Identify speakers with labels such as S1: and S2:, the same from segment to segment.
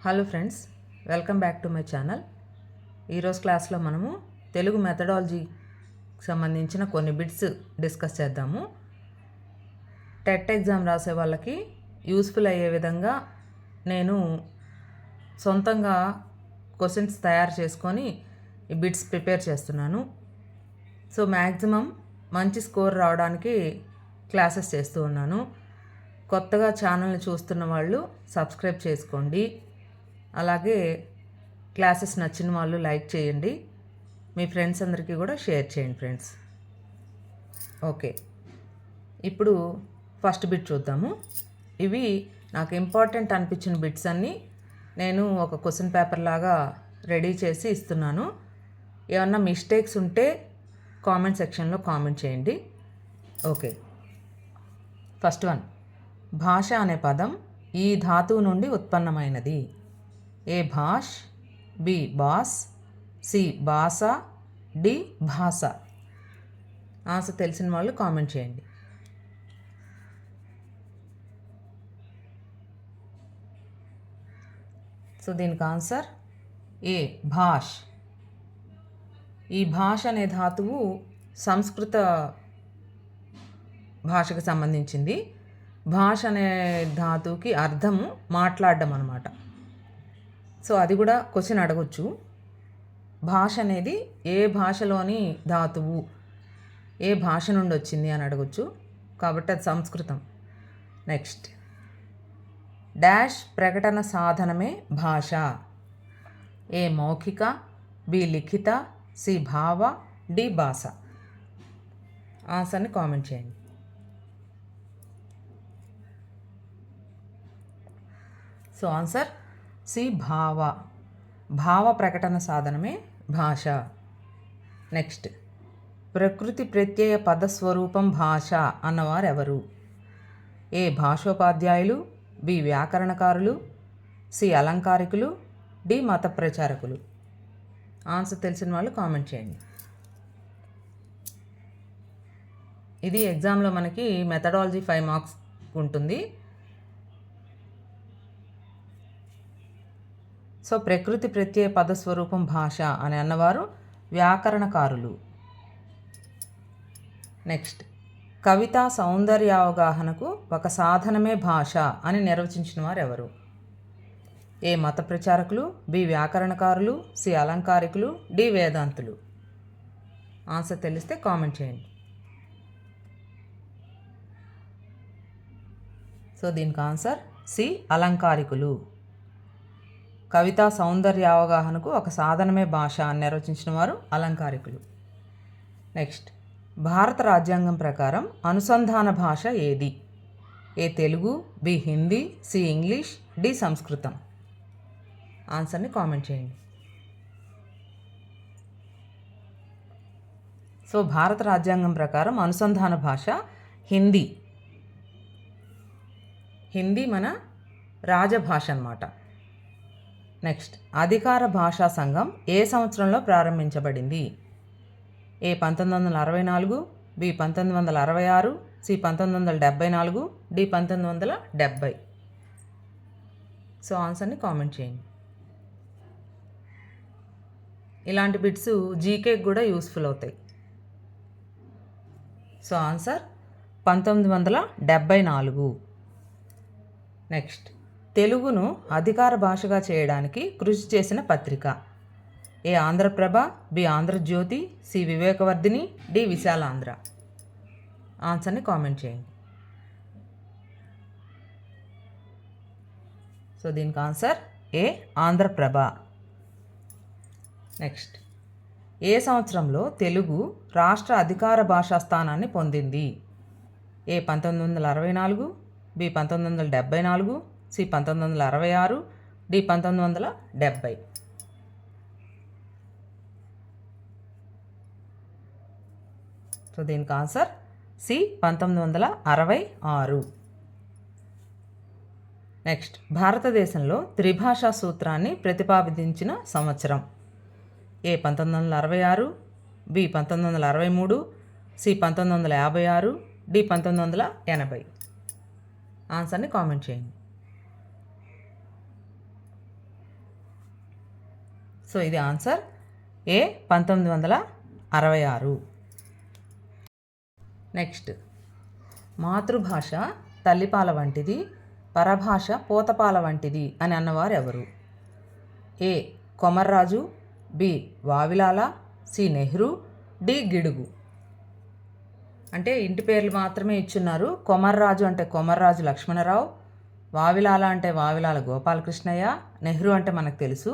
S1: Hello friends, welcome back to my channel. ఈరోజు క్లాస్లో మనము తెలుగు మెథడాలజీకి సంబంధించిన కొన్ని బిట్స్ డిస్కస్ చేద్దాము. టెట్ ఎగ్జామ్ రాసే వాళ్ళకి యూస్ఫుల్ అయ్యే విధంగా నేను సొంతంగా క్వశ్చన్స్ తయారు చేసుకొని ఈ బిట్స్ ప్రిపేర్ చేస్తున్నాను. సో మ్యాక్సిమం మంచి స్కోర్ రావడానికి క్లాసెస్ చేస్తూ ఉన్నాను. కొత్తగా ఛానల్ని చూస్తున్న వాళ్ళు సబ్స్క్రైబ్ చేసుకోండి. అలాగే క్లాసెస్ నచ్చిన వాళ్ళు లైక్ చేయండి. మీ ఫ్రెండ్స్ అందరికీ కూడా షేర్ చేయండి ఫ్రెండ్స్. ఓకే, ఇప్పుడు ఫస్ట్ బిట్ చూద్దాము. ఇవి నాకు ఇంపార్టెంట్ అనిపించిన బిట్స్ అన్నీ నేను ఒక క్వశ్చన్ పేపర్ లాగా రెడీ చేసి ఇస్తున్నాను. ఏమన్నా మిస్టేక్స్ ఉంటే కామెంట్ సెక్షన్లో కామెంట్ చేయండి. Okay, first one. భాష అనే పదం ఈ ధాతువు నుండి ఉత్పన్నమైనది. ఏ భాష్, బి బాస్, సి భాష, డి భాష. ఆన్సర్ తెలిసిన వాళ్ళు కామెంట్ చేయండి. సో దీనికి ఆన్సర్ ఏ భాష్. ఈ భాష అనే ధాతువు సంస్కృత భాషకు సంబంధించింది. భాష అనే ధాతువుకి అర్థము మాట్లాడడం అన్నమాట. సో అది కూడా క్వశ్చన్ అడగొచ్చు. భాష అనేది ఏ భాషలోని ధాతువు, ఏ భాష నుండి వచ్చింది అని అడగొచ్చు. కాబట్టి అది సంస్కృతం. నెక్స్ట్, డాష్ ప్రకటన సాధనమే భాష. ఏ మౌఖిక, బి లిఖిత, సి భావ, డి భాష. ఆన్సర్ని కామెంట్ చేయండి. సో ఆన్సర్ సి భావ. భావ ప్రకటన సాధనమే భాష. నెక్స్ట్, ప్రకృతి ప్రత్యయ పదస్వరూపం భాష అన్నవారు ఎవరు? ఏ భాషోపాధ్యాయులు, బి వ్యాకరణకారులు, సి అలంకారికులు, డి మత ప్రచారకులు. ఆన్సర్ తెలిసిన వాళ్ళు కామెంట్ చేయండి. ఇది ఎగ్జామ్లో మనకి మెథడాలజీ 5 మార్క్స్ ఉంటుంది. సో ప్రకృతి ప్రత్యయ పదస్వరూపం భాష అని అన్నవారు వ్యాకరణకారులు. నెక్స్ట్, కవితా సౌందర్యావగాహనకు ఒక సాధనమే భాష అని నిర్వచించిన వారు ఎవరు? ఏ మత ప్రచారకులు, బి వ్యాకరణకారులు, సి అలంకారికులు, డి వేదాంతులు. ఆన్సర్ తెలిస్తే కామెంట్ చేయండి. సో దీనికి ఆన్సర్ సి అలంకారికులు. కవితా సౌందర్యావగాహనకు ఒక సాధనమే భాష అని నిర్వచించిన వారు అలంకారికులు. నెక్స్ట్, భారత రాజ్యాంగం ప్రకారం అనుసంధాన భాష ఏది? A Telugu, B Hindi, C English, D Sanskrit. ఆన్సర్ని కామెంట్ చేయండి. సో భారత రాజ్యాంగం ప్రకారం అనుసంధాన భాష హిందీ. హిందీ మన రాజభాష అన్నమాట. నెక్స్ట్, అధికార భాషా సంఘం ఏ సంవత్సరంలో ప్రారంభించబడింది? ఏ 1964, బి 1966, సి 1974, డి 1970. సో ఆన్సర్ని కామెంట్ చేయండి. ఇలాంటి బిట్స్ జీకేకి కూడా యూస్ఫుల్ అవుతాయి. So answer 1974. నెక్స్ట్, తెలుగును అధికార భాషగా చేయడానికి కృషి చేసిన పత్రిక? A Andhraprabha, B Andhrajyothi, C Vivekavardhini, D Visalandhra. ఆన్సర్ని కామెంట్ చేయండి. సో దీనికి ఆన్సర్ ఏ ఆంధ్రప్రభ. నెక్స్ట్, ఏ సంవత్సరంలో తెలుగు రాష్ట్ర అధికార భాషా స్థానాన్ని పొందింది? A 1964, B 1974, C 1966, D 1970. So దీనికి ఆన్సర్ సి 1966. నెక్స్ట్, భారతదేశంలో త్రిభాషా సూత్రాన్ని ప్రతిపాదించిన సంవత్సరం? A 1966, B 1963, C 1956, D 1980. ఆన్సర్ని కామెంట్ చేయండి. సో ఇది ఆన్సర్ ఏ 1966. నెక్స్ట్, మాతృభాష తల్లిపాల వంటిది, పరభాష పోతపాల వంటిది అని అన్నవారు ఎవరు? A Komarraju, B Vavilala, C Nehru, D Gidugu. అంటే ఇంటి పేర్లు మాత్రమే ఇచ్చున్నారు. కొమర్రాజు అంటే కొమర్రాజు లక్ష్మణరావు, వావిలాల అంటే వావిలాల గోపాలకృష్ణయ్య, నెహ్రూ అంటే మనకు తెలుసు,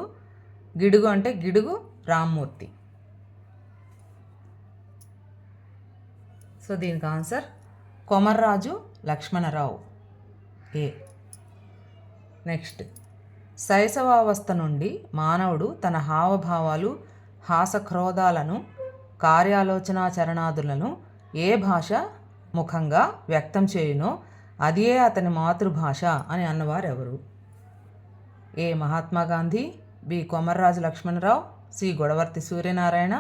S1: గిడుగు అంటే గిడుగు రామ్మూర్తి. సో దీనికి ఆన్సర్ కొమర్రాజు లక్ష్మణరావు, ఏ. నెక్స్ట్, శైశవావస్థ నుండి మానవుడు తన హావభావాలు, హాసక్రోధాలను, కార్యాలోచనా చరణాదులను ఏ భాష ముఖంగా వ్యక్తం చేయునో అదే అతని మాతృభాష అని అన్నవారు ఎవరు? A Mahatma Gandhi, B Komarraju Lakshmanarao, C Godavarthi Suryanarayana,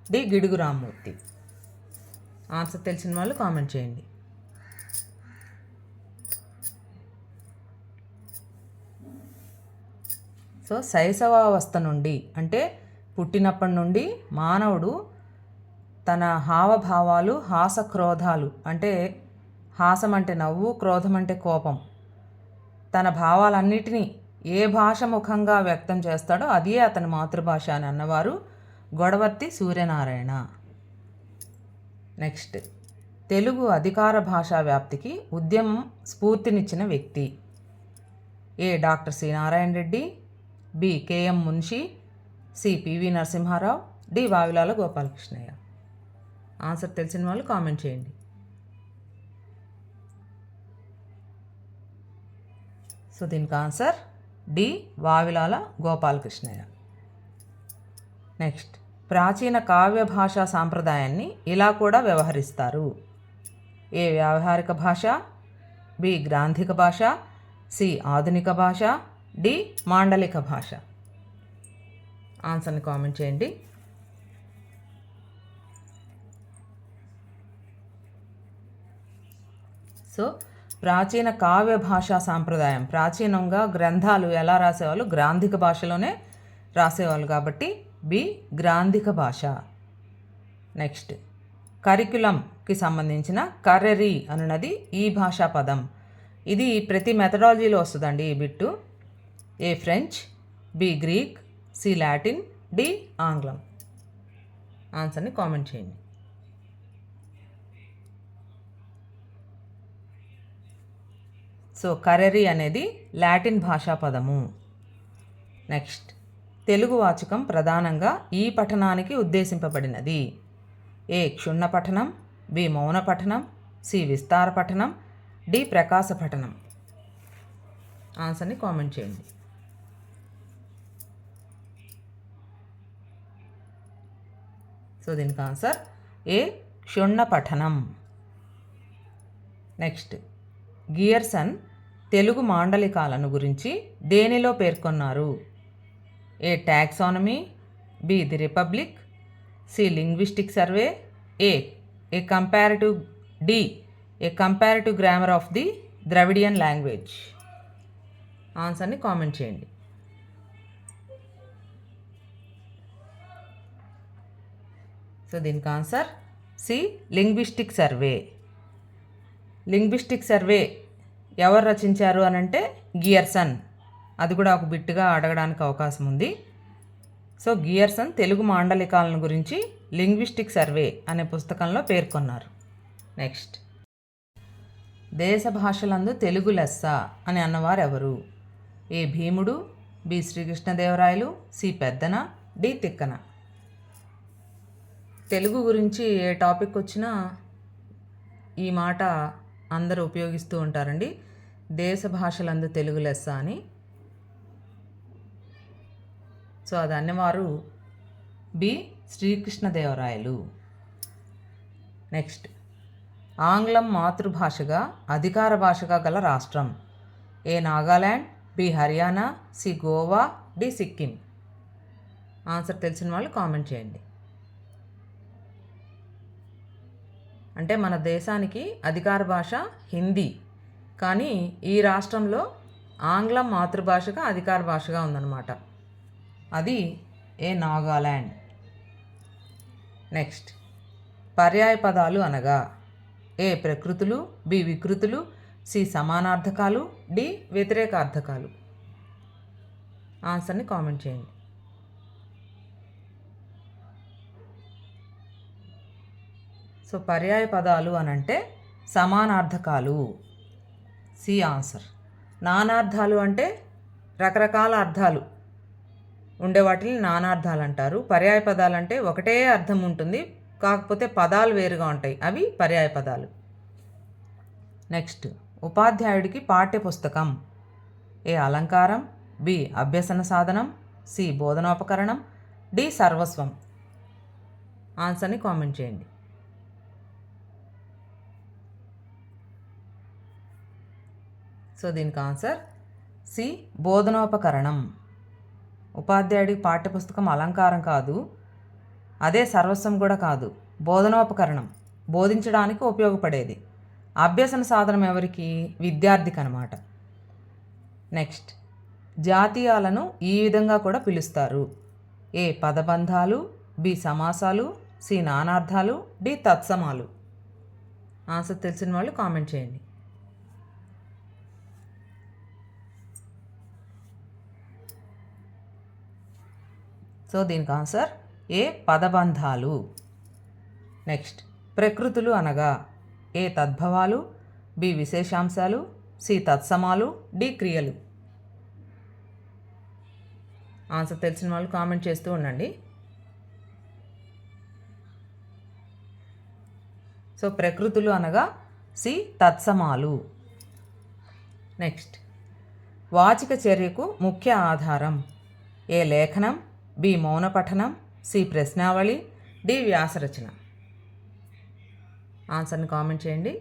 S1: D Gidugu Rammurthy. Answer తెలిసిన వాళ్ళు కామెంట్ చేయండి. సో శైశవావస్థ నుండి అంటే పుట్టినప్పటి నుండి మానవుడు తన హావభావాలు, హాసక్రోధాలు అంటే హాసం అంటే నవ్వు, క్రోధం అంటే కోపం, తన భావాలన్నిటినీ ఏ భాష ముఖంగా వ్యక్తం చేస్తాడో అదే అతని మాతృభాష అని అన్నవారు గొడవర్తి సూర్యనారాయణ. నెక్స్ట్, తెలుగు అధికార భాషా వ్యాప్తికి ఉద్యమం స్ఫూర్తినిచ్చిన వ్యక్తి? A doctor C Narayana Reddy, B KM Munshi, C PV Narasimharao, D Vavilala Gopalakrishnayya. Answer తెలిసిన వాళ్ళు కామెంట్ చేయండి. సో దీనికి answer D Vavilala Gopalakrishnayya. Next, ప్రాచీన కావ్య భాషా సాంప్రదాయాన్ని ఇలా కూడా వ్యవహరిస్తారు. ఏ వ్యావహారిక భాష, బి గ్రాంధిక భాష, సి ఆధునిక భాష, డి మాండలిక భాష. ఆన్సర్ని కామెంట్ చేయండి. సో ప్రాచీన కావ్య భాషా సాంప్రదాయం, ప్రాచీనంగా గ్రంథాలు ఎలా రాసేవాళ్ళు? గ్రాంధిక భాషలోనే రాసేవాళ్ళు కాబట్టి బి గ్రాంధిక భాష. నెక్స్ట్, కరికులంకి సంబంధించిన కర్రెరీ అనున్నది ఈ భాషా పదం. ఇది ప్రతి మెథడాలజీలో వస్తుందండి ఈ bit. A French, B Greek, C Latin, D ఆంగ్లం. ఆన్సర్ని కామెంట్ చేయండి. సో కరెరీ అనేది లాటిన్ భాషా పదము. నెక్స్ట్, తెలుగు వాచకం ప్రధానంగా ఈ పఠనానికి ఉద్దేశింపబడినది. ఏ క్షుణ్ణ పఠనం, బి మౌన పఠనం, సి విస్తార పఠనం, డి ప్రకాశ పఠనం. ఆన్సర్ని కామెంట్ చేయండి. సో దీనికి ఆన్సర్ ఏ క్షుణ్ణ పఠనం. నెక్స్ట్, గియర్సన్ తెలుగు మాండలికాలను గురించి దేనిలో పేర్కొన్నారు? A taxonomy, B the republic, C linguistic survey, A comparative, D A comparative grammar of the Dravidian language. ఆన్సర్ని కామెంట్ చేయండి. సో దీనికి answer C linguistic survey. Linguistic survey ఎవరు రచించారు అని అంటే గియర్సన్. అది కూడా ఒక బిట్టుగా అడగడానికి అవకాశం ఉంది. సో గియర్సన్ తెలుగు మాండలికాలను గురించి లింగ్విస్టిక్ సర్వే అనే పుస్తకంలో పేర్కొన్నారు. నెక్స్ట్, దేశ భాషలందు తెలుగు లెస్స అని అన్నవారు ఎవరు? ఏ భీముడు, బి శ్రీకృష్ణదేవరాయలు, సి పెద్దన, డి తిక్కన. తెలుగు గురించి ఏ టాపిక్ వచ్చినా ఈ మాట అందరూ ఉపయోగిస్తూ ఉంటారండి, దేశ భాషలందు తెలుగు లెస్స అని. సో అది అన్నవారు బి శ్రీకృష్ణదేవరాయలు. నెక్స్ట్, ఆంగ్లం మాతృభాషగా అధికార భాషగా గల రాష్ట్రం? A Nagaland, B Haryana, C Goa, D Sikkim. Answer తెలిసిన వాళ్ళు కామెంట్ చేయండి. అంటే మన దేశానికి అధికార భాష హిందీ, కానీ ఈ రాష్ట్రంలో ఆంగ్లం మాతృభాషగా అధికార భాషగా ఉందన్నమాట. అది ఏ నాగాలాండ్. నెక్స్ట్, పర్యాయ పదాలు అనగా ఏ ప్రకృతులు, బి వికృతులు, సి సమానార్థకాలు, డి వ్యతిరేకార్థకాలు. ఆన్సర్ని కామెంట్ చేయండి. సో పర్యాయ పదాలు అనంటే సమానార్థకాలు, సి ఆన్సర్. నానార్థాలు అంటే రకరకాల అర్థాలు ఉండే వాటిని నానార్థాలు అంటారు. పర్యాయ పదాలు అంటే ఒకటే అర్థం ఉంటుంది, కాకపోతే పదాలు వేరుగా ఉంటాయి, అవి పర్యాయ పదాలు. నెక్స్ట్, ఉపాధ్యాయుడికి పాఠ్యపుస్తకం ఏ అలంకారం, బి అభ్యసన సాధనం, సి బోధనోపకరణం, డి సర్వస్వం. ఆన్సర్ని కామెంట్ చేయండి. సో దీనికి ఆన్సర్ సి బోధనోపకరణం. ఉపాధ్యాయుడికి పాఠ్యపుస్తకం అలంకారం కాదు, అదే సర్వస్వం కూడా కాదు, బోధనోపకరణం, బోధించడానికి ఉపయోగపడేది. అభ్యసన సాధనం ఎవరికి? విద్యార్థికి అన్నమాట. నెక్స్ట్, జాతీయాలను ఈ విధంగా కూడా పిలుస్తారు. ఏ పదబంధాలు, బి సమాసాలు, సి నానార్థాలు, డి తత్సమాలు. ఆన్సర్ తెలిసిన వాళ్ళు కామెంట్ చేయండి. సో దీనికి ఆన్సర్ ఏ పదబంధాలు. నెక్స్ట్, ప్రకృతులు అనగా ఏ తద్భవాలు, బి విశేషాంశాలు, సి తత్సమాలు, డి క్రియలు. ఆన్సర్ తెలిసిన వాళ్ళు కామెంట్ చేస్తూ ఉండండి. సో ప్రకృతులు అనగా సి తత్సమాలు. నెక్స్ట్, వాచిక చర్యకు ముఖ్య ఆధారం ఏ లేఖనం, బి మౌన పఠనం, సి ప్రశ్నావళి, డి వ్యాసరచన. ఆన్సర్ని కామెంట్ చేయండి.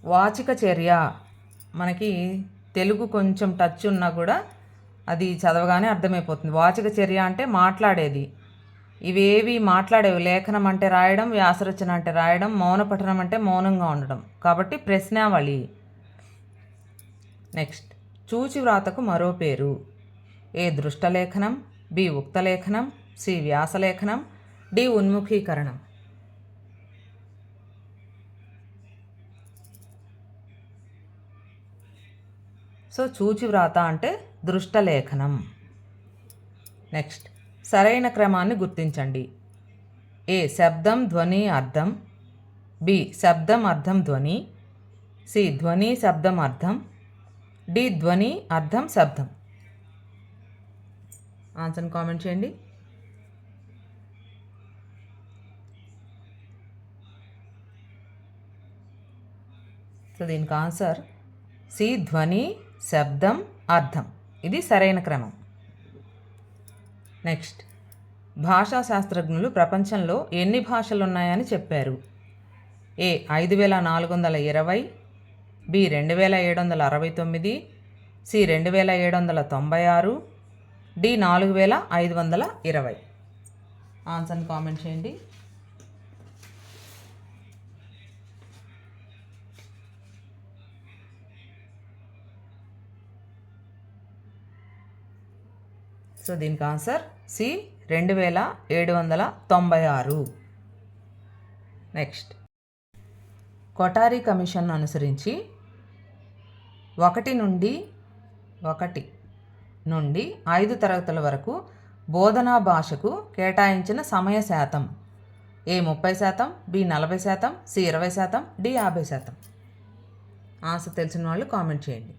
S1: వాచిక చర్య మనకి తెలుగు కొంచెం టచ్ ఉన్నా కూడా అది చదవగానే అర్థమైపోతుంది. వాచిక చర్య అంటే మాట్లాడేది, ఇవేవి మాట్లాడేవి. లేఖనం అంటే రాయడం, వ్యాసరచన అంటే రాయడం, మౌన పఠనం అంటే మౌనంగా ఉండడం, కాబట్టి ప్రశ్నావళి. నెక్స్ట్, చూచి వ్రాతకు మరో పేరు ఏ దృష్టలేఖనం, బి ఉక్తలేఖనం, సి వ్యాసలేఖనం, డి ఉన్ముఖీకరణం. సో చూచి వ్రాత అంటే దృష్టలేఖనం. నెక్స్ట్, సరైన క్రమాన్ని గుర్తించండి. ఏ శబ్దం ధ్వని అర్థం, బి శబ్దం అర్థం ధ్వని, సి ధ్వని శబ్దం అర్థం, డి ధ్వని అర్థం శబ్దం. ఆన్సర్ని కామెంట్ చేయండి. సో దీనికి ఆన్సర్ సి ధ్వని శబ్దం అర్థం, ఇది సరైన క్రమం. నెక్స్ట్, భాషా శాస్త్రజ్ఞులు ప్రపంచంలో ఎన్ని భాషలు ఉన్నాయని చెప్పారు? A 5420, B 2769, C 2796, D 4520. ఆన్సర్ని కామెంట్ చేయండి. సో దీనికి answer C 2796. Next, Kothari commission అనుసరించి 1 నుండి 5 తరగతుల వరకు బోధనా భాషకు కేటాయించిన సమయ శాతం ఏ 30%, బి 40%, సి 20%, డి 50%. ఆన్సర్ తెలిసిన వాళ్ళు కామెంట్ చేయండి.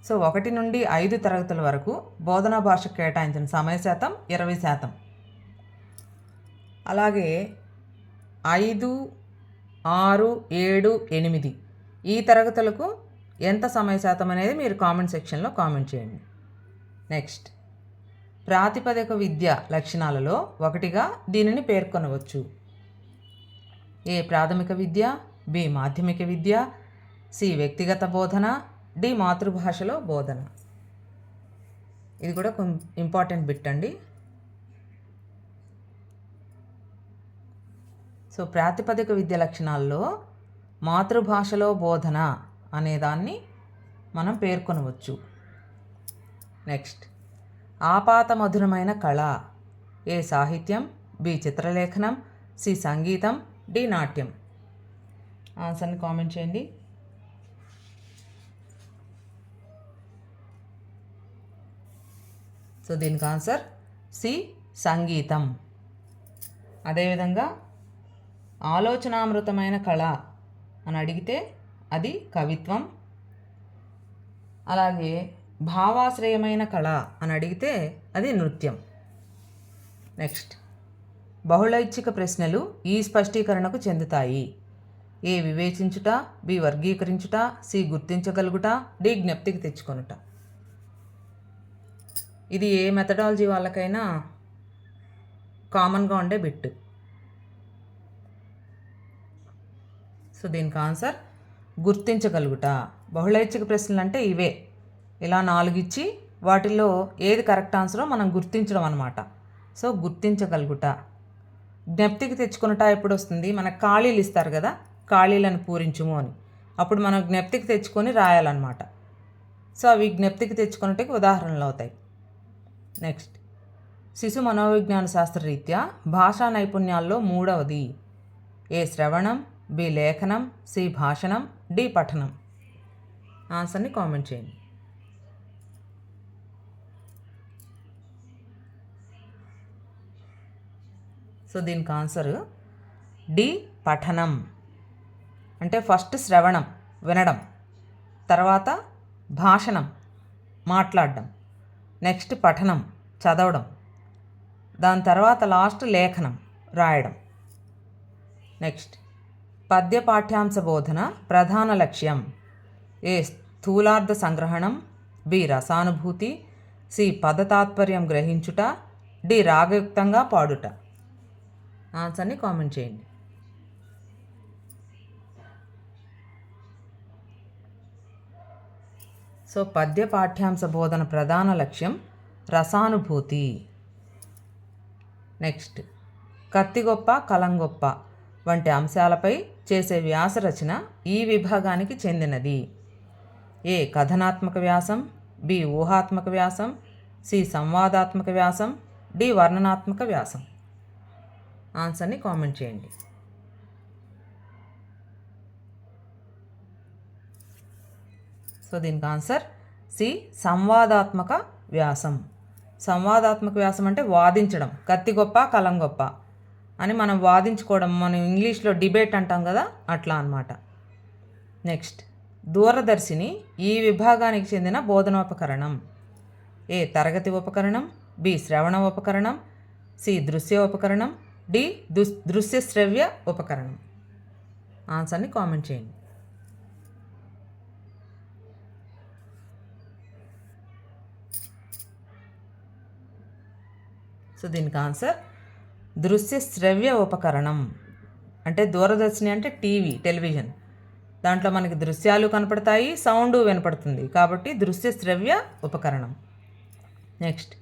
S1: సో 1 నుండి 5 తరగతుల వరకు బోధనా భాషకు కేటాయించిన సమయ శాతం 20%. అలాగే 5, 6, 7, 8 ఈ తరగతులకు ఎంత సమయ శాతం అనేది మీరు కామెంట్ సెక్షన్లో కామెంట్ చేయండి. నెక్స్ట్, ప్రాతిపదిక విద్య లక్షణాలలో ఒకటిగా దీనిని పేర్కొనవచ్చు. ఏ ప్రాథమిక విద్య, బి మాధ్యమిక విద్య, సి వ్యక్తిగత బోధన, డి మాతృభాషలో బోధన. ఇది కూడా ఇంపార్టెంట్ బిట్ అండి. సో ప్రాతిపదిక విద్య లక్షణాల్లో మాతృభాషలో బోధన అనేదాన్ని మనం పేర్కొనవచ్చు. నెక్స్ట్, ఆపాత మధురమైన కళ. ఏ సాహిత్యం, బి చిత్రలేఖనం, సి సంగీతం, డి నాట్యం. ఆన్సర్ని కామెంట్ చేయండి. సో దీనికి ఆన్సర్ సి సంగీతం. అదేవిధంగా ఆలోచనామృతమైన కళ అని అడిగితే అది కవిత్వం. అలాగే భావాశ్రయమైన కళ అని అడిగితే అది నృత్యం. నెక్స్ట్, బహుళైచ్ఛిక ప్రశ్నలు ఈ స్పష్టీకరణకు చెందుతాయి. ఏ వివేచించుట, బి వర్గీకరించుట, సి గుర్తించగలుగుట, డి జ్ఞప్తికి తెచ్చుకొనుట. ఇది ఏ మెథడాలజీ వాళ్ళకైనా కామన్గా ఉండే బిట్. సో దీనికి ఆన్సర్ గుర్తించగలుగుట. బహుళైచ్ఛిక ప్రశ్నలు అంటే ఇవే, ఇలా 4 ఇచ్చి వాటిల్లో ఏది కరెక్ట్ ఆన్సరో మనం గుర్తించడం అన్నమాట. సో గుర్తించగలుగుట. జ్ఞప్తికి తెచ్చుకున్నట ఎప్పుడు వస్తుంది? మనకు ఖాళీలు ఇస్తారు కదా, ఖాళీలను పూరించుము అని, అప్పుడు మనం జ్ఞప్తికి తెచ్చుకొని రాయాలన్నమాట. సో అవి జ్ఞప్తికి తెచ్చుకున్నట్టుకి ఉదాహరణలు అవుతాయి. నెక్స్ట్, శిశు మనోవిజ్ఞాన శాస్త్రరీత్యా భాషా నైపుణ్యాల్లో 3వది. ఏ శ్రవణం, బి లేఖనం, సి భాషణం, డి పఠనం. ఆన్సర్ని కామెంట్ చేయండి. సో దీనికి ఆన్సర్ డి పఠనం. అంటే ఫస్ట్ శ్రవణం వినడం, తర్వాత భాషణం మాట్లాడడం, నెక్స్ట్ పఠనం చదవడం, దాని తర్వాత లాస్ట్ లేఖనం రాయడం. నెక్స్ట్, పద్య పాఠ్యాంశ బోధన ప్రధాన లక్ష్యం. ఏ స్థూలార్థ సంగ్రహణం, బి రసానుభూతి, సి పదతాత్పర్యం గ్రహించుట, డి రాగయుక్తంగా పాడుట. ఆన్సర్ని కామెంట్ చేయండి. సో పద్య పాఠ్యాంశ బోధన ప్రధాన లక్ష్యం రసానుభూతి. నెక్స్ట్, కత్తిగొప్ప కలంగొప్ప వంటి అంశాలపై చేసే వ్యాస రచన ఈ విభాగానికి చెందినది. ఏ కథనాత్మక వ్యాసం, బి ఊహాత్మక వ్యాసం, సి సంవాదాత్మక వ్యాసం, డి వర్ణనాత్మక వ్యాసం. ఆన్సర్ని కామెంట్ చేయండి. సో దీనికి ఆన్సర్ సి సంవాదాత్మక వ్యాసం. సంవాదాత్మక వ్యాసం అంటే వాదించడం, కత్తి గొప్ప కలం గొప్ప అని మనం వాదించుకోవడం, మనం ఇంగ్లీష్లో డిబేట్ అంటాం కదా, అట్లా అన్నమాట. నెక్స్ట్, దూరదర్శిని ఈ విభాగానికి చెందిన బోధనోపకరణం. ఏ తరగతి ఉపకరణం, బి శ్రవణ ఉపకరణం, సి దృశ్య ఉపకరణం, డి దృశ్య శ్రవ్య ఉపకరణం. ఆన్సర్ని కామెంట్ చేయండి. సో దీనికి ఆన్సర్ దృశ్య శ్రవ్య ఉపకరణం. అంటే దూరదర్శిని అంటే టెలివిజన్, దాంట్లో మనకి దృశ్యాలు కనపడతాయి, సౌండ్ వినపడుతుంది, కాబట్టి దృశ్య శ్రవ్య ఉపకరణం. నెక్స్ట్,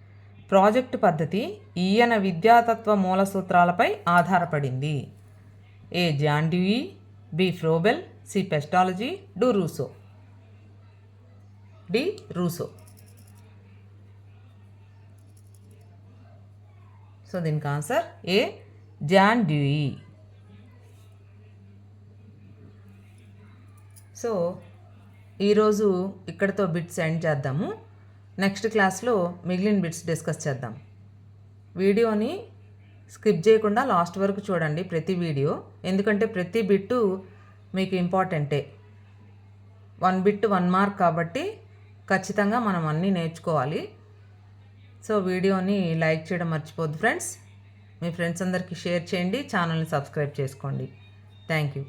S1: ప్రాజెక్టు పద్ధతి ఈయన విద్యాతత్వ మూల సూత్రాలపై ఆధారపడింది. A John Dewey, B Froebel, C Pestalozzi, D Rousseau. So దీనికి answer A John Dewey. So ఈరోజు ఇక్కడితో బిట్స్ ఎండ్ చేద్దాము. నెక్స్ట్ క్లాస్లో మిగిలిన బిట్స్ డిస్కస్ చేద్దాం. వీడియోని స్కిప్ చేయకుండా లాస్ట్ వరకు చూడండి ప్రతి వీడియో, ఎందుకంటే ప్రతి బిట్టు మీకు ఇంపార్టెంటే. 1 బిట్ 1 మార్క్ కాబట్టి ఖచ్చితంగా మనం అన్నీ నేర్చుకోవాలి. సో వీడియోని లైక్ చేయడం మర్చిపోద్దు ఫ్రెండ్స్. మీ ఫ్రెండ్స్ అందరికీ షేర్ చేయండి, ఛానల్ని సబ్స్క్రైబ్ చేసుకోండి. Thank you.